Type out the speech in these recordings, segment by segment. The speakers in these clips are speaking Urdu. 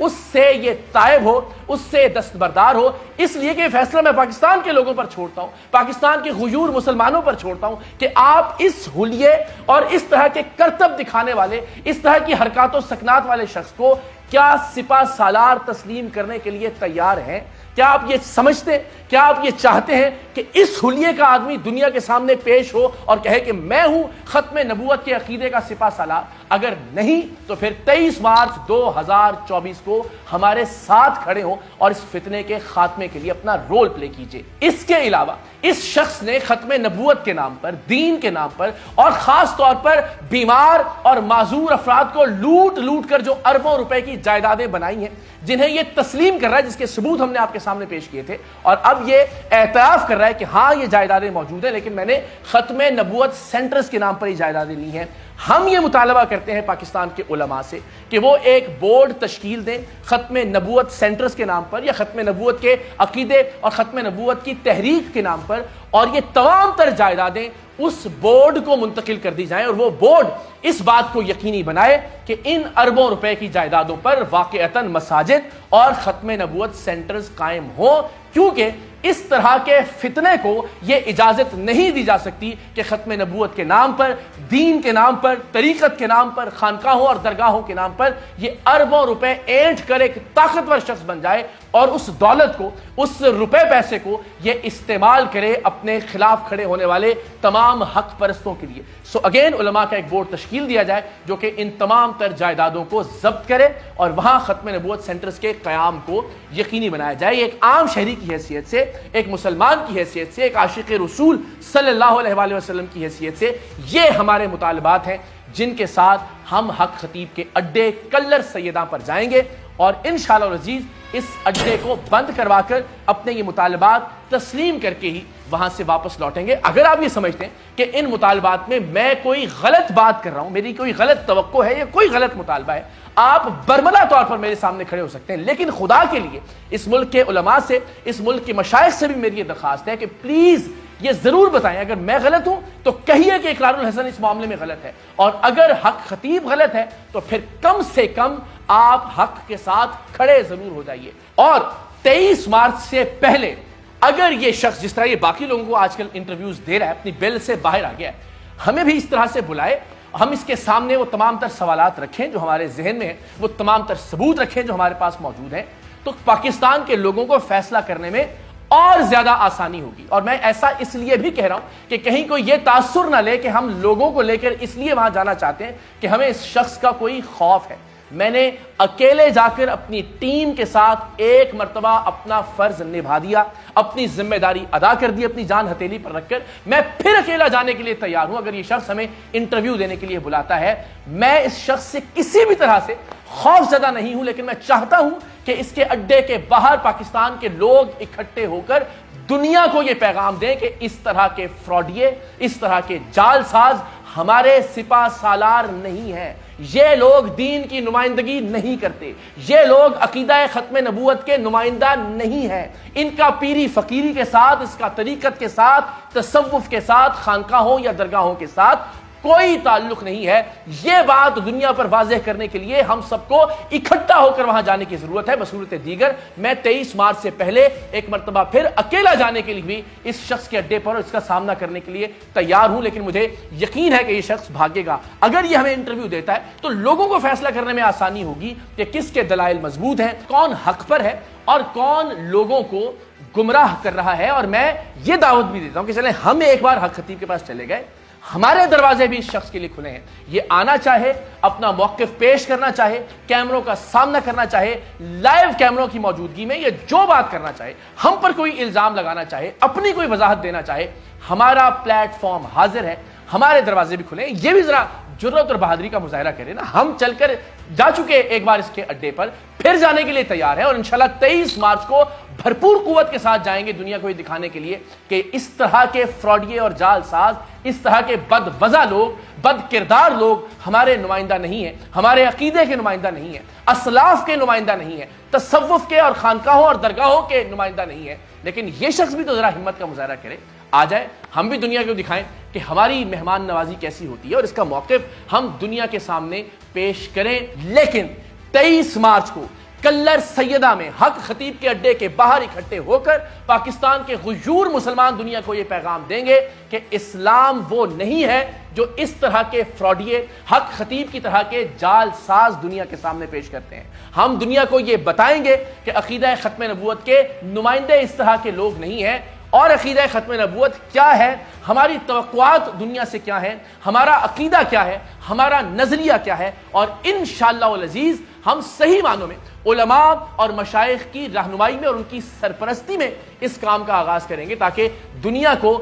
اس سے یہ تائب ہو, اس سے دستبردار ہو. اس لیے کہ یہ فیصلہ میں پاکستان کے لوگوں پر چھوڑتا ہوں, پاکستان کے غیور مسلمانوں پر چھوڑتا ہوں کہ آپ اس حلیے اور اس طرح کے کرتب دکھانے والے, اس طرح کی حرکات و سکنات والے شخص کو کیا سپہ سالار تسلیم کرنے کے لیے تیار ہیں؟ کیا آپ یہ سمجھتے ہیں, کیا آپ یہ چاہتے ہیں کہ اس حلیے کا آدمی دنیا کے سامنے پیش ہو اور کہے کہ میں ہوں ختم نبوت کے عقیدے کا سپہ سالار؟ اگر نہیں تو پھر 23 مارچ 2024 کو ہمارے ساتھ کھڑے ہوں اور اس فتنے کے خاتمے کے لیے اپنا رول پلے کیجئے. اس کے علاوہ اس شخص نے ختم نبوت کے نام پر, دین کے نام پر, اور خاص طور پر بیمار اور معذور افراد کو لوٹ لوٹ کر جو اربوں روپے کی جائیدادیں بنائی ہیں, جنہیں یہ تسلیم کر رہا ہے, جس کے ثبوت ہم نے آپ کے سامنے پیش کیے تھے, اور اب یہ اعتراف کر رہا ہے کہ ہاں یہ جائیدادیں موجود ہیں لیکن میں نے ختم نبوت سینٹرز کے نام پر یہ جائیدادیں لی ہیں. ہم یہ مطالبہ کرتے ہیں پاکستان کے علماء سے کہ وہ ایک بورڈ تشکیل دیں ختم نبوت سینٹرز کے نام پر, یا ختم نبوت کے عقیدے اور ختم نبوت کی تحریک کے نام پر, اور یہ تمام تر جائیدادیں اس بورڈ کو منتقل کر دی جائیں, اور وہ بورڈ اس بات کو یقینی بنائے کہ ان اربوں روپے کی جائیدادوں پر واقعتاً مساجد اور ختم نبوت سینٹرز قائم ہوں, کیونکہ اس طرح کے فتنے کو یہ اجازت نہیں دی جا سکتی کہ ختم نبوت کے نام پر, دین کے نام پر, طریقت کے نام پر, خانقاہوں اور درگاہوں کے نام پر یہ اربوں روپے اینٹ کر ایک طاقتور شخص بن جائے اور اس دولت کو, اس روپے پیسے کو یہ استعمال کرے اپنے خلاف کھڑے ہونے والے تمام حق پرستوں کے لیے. سو اگین علماء کا ایک بورڈ تشکیل دیا جائے جو کہ ان تمام تر جائیدادوں کو ضبط کرے اور وہاں ختم نبوت سینٹرز کے قیام کو یقینی بنایا جائے. ایک عام شہری کی حیثیت سے, ایک مسلمان کی حیثیت سے, ایک عاشق رسول صلی اللہ علیہ وآلہ وسلم کی حیثیت سے یہ ہمارے مطالبات ہیں جن کے ساتھ ہم حق خطیب کے اڈے کلر سیداں پر جائیں گے, اور انشاءاللہ العزیز اس اڈے کو بند کروا کر اپنے یہ مطالبات تسلیم کر کے ہی وہاں سے واپس لوٹیں گے. اگر آپ یہ سمجھتے ہیں کہ ان مطالبات میں میں کوئی غلط بات کر رہا ہوں, میری کوئی غلط توقع ہے یا کوئی غلط مطالبہ ہے, آپ برملا طور پر میرے سامنے کھڑے ہو سکتے ہیں, لیکن خدا کے لیے اس ملک کے علماء سے, اس ملک کے مشائخ سے بھی میری یہ درخواست ہے کہ پلیز یہ ضرور بتائیں اگر میں غلط ہوں تو کہیے کہ اقرار الحسن اس معاملے میں غلط ہے, اور اگر حق خطیب غلط ہے تو پھر کم سے کم آپ حق کے ساتھ کھڑے ضرور ہو جائیے. اور 23 مارچ سے پہلے اگر یہ شخص جس طرح یہ باقی لوگوں کو آج کل انٹرویوز دے رہا ہے, اپنی بل سے باہر آ گیا ہے, ہمیں بھی اس طرح سے بلائے, ہم اس کے سامنے وہ تمام تر سوالات رکھیں جو ہمارے ذہن میں ہیں, وہ تمام تر ثبوت رکھیں جو ہمارے پاس موجود ہیں, تو پاکستان کے لوگوں کو فیصلہ کرنے میں اور زیادہ آسانی ہوگی. اور میں ایسا اس لیے بھی کہہ رہا ہوں کہ کہیں کوئی یہ تاثر نہ لے کہ ہم لوگوں کو لے کر اس لیے وہاں جانا چاہتے ہیں کہ ہمیں اس شخص کا کوئی خوف ہے. میں نے اکیلے جا کر اپنی ٹیم کے ساتھ ایک مرتبہ اپنا فرض نبھا دیا, اپنی ذمہ داری ادا کر دی, اپنی جان ہتھیلی پر رکھ کر. میں پھر اکیلا جانے کے لیے تیار ہوں اگر یہ شخص ہمیں انٹرویو دینے کے لیے بلاتا ہے. میں اس شخص سے کسی بھی طرح سے خوف زدہ نہیں ہوں, لیکن میں چاہتا ہوں کہ اس کے اڈے کے باہر پاکستان کے لوگ اکٹھے ہو کر دنیا کو یہ پیغام دیں کہ اس طرح کے فراڈیے, اس طرح کے جال ساز ہمارے سپہ سالار نہیں ہیں. یہ لوگ دین کی نمائندگی نہیں کرتے, یہ لوگ عقیدہ ختم نبوت کے نمائندہ نہیں ہیں. ان کا پیری فقیری کے ساتھ, اس کا طریقت کے ساتھ, تصوف کے ساتھ, خانقاہوں یا درگاہوں کے ساتھ کوئی تعلق نہیں ہے. یہ بات دنیا پر واضح کرنے کے لیے ہم سب کو اکٹھا ہو کر وہاں جانے کی ضرورت ہے. بصورت دیگر میں 23 مارچ سے پہلے ایک مرتبہ پھر اکیلا جانے کے لیے بھی اس شخص کے اڈے پر اس کا سامنا کرنے کے لیے تیار ہوں, لیکن مجھے یقین ہے کہ یہ شخص بھاگے گا. اگر یہ ہمیں انٹرویو دیتا ہے تو لوگوں کو فیصلہ کرنے میں آسانی ہوگی کہ کس کے دلائل مضبوط ہیں, کون حق پر ہے اور کون لوگوں کو گمراہ کر رہا ہے. اور میں یہ دعوت بھی دیتا ہوں کہ چلیں ہم ایک بار حق خطیب کے پاس چلے گئے, ہمارے دروازے بھی اس شخص کے لیے کھلے ہیں. یہ آنا چاہے, اپنا موقف پیش کرنا چاہے, کیمروں کا سامنا کرنا چاہے, لائیو کیمروں کی موجودگی میں یہ جو بات کرنا چاہے, ہم پر کوئی الزام لگانا چاہے, اپنی کوئی وضاحت دینا چاہے, ہمارا پلیٹ فارم حاضر ہے, ہمارے دروازے بھی کھلے ہیں. یہ بھی ذرا جرأت اور بہادری کا مظاہرہ کرے نا. ہم چل کر جا چکے ایک بار اس کے اڈے پر, پھر جانے کے لیے تیار ہیں, اور انشاءاللہ 23 مارچ کو بھرپور قوت کے ساتھ جائیں گے دنیا کو یہ دکھانے کے لیے کہ اس طرح کے فراڈیے اور جال ساز, اس طرح کے بد وضع لوگ, بد کردار لوگ ہمارے نمائندہ نہیں ہیں, ہمارے عقیدے کے نمائندہ نہیں ہیں, اسلاف کے نمائندہ نہیں ہیں, تصوف کے اور خانقاہوں اور درگاہوں کے نمائندہ نہیں ہیں. لیکن یہ شخص بھی تو ذرا ہمت کا مظاہرہ کرے, آ جائے, ہم بھی دنیا کو دکھائیں کہ ہماری مہمان نوازی کیسی ہوتی ہے, اور اس کا موقف ہم دنیا کے سامنے پیش کریں. لیکن 23 مارچ کو کلر سیدہ میں حق خطیب کے اڈے کے باہر اکٹھے ہو کر پاکستان کے غیور مسلمان دنیا کو یہ پیغام دیں گے کہ اسلام وہ نہیں ہے جو اس طرح کے فراڈیے حق خطیب کی طرح کے جال ساز دنیا کے سامنے پیش کرتے ہیں۔ ہم دنیا کو یہ بتائیں گے کہ عقیدہ ختم نبوت کے نمائندے اس طرح کے لوگ نہیں ہیں، اور عقیدہ ختم نبوت کیا ہے، ہماری توقعات دنیا سے کیا ہے، ہمارا عقیدہ کیا ہے، ہمارا نظریہ کیا ہے، اور انشاءاللہ العزیز ہم صحیح معنوں میں علماء اور مشائخ کی رہنمائی میں اور ان کی سرپرستی میں اس کام کا آغاز کریں گے تاکہ دنیا کو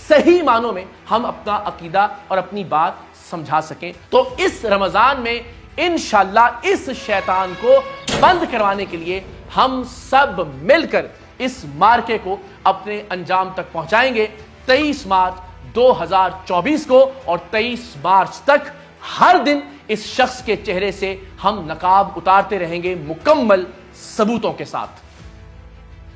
صحیح معنوں میں ہم اپنا عقیدہ اور اپنی بات سمجھا سکیں۔ تو اس رمضان میں انشاءاللہ اس شیطان کو بند کروانے کے لیے ہم سب مل کر اس مارکے کو اپنے انجام تک پہنچائیں گے۔ 23 مارچ 2024 کو اور 23 مارچ تک ہر دن اس شخص کے چہرے سے ہم نقاب اتارتے رہیں گے مکمل ثبوتوں کے ساتھ۔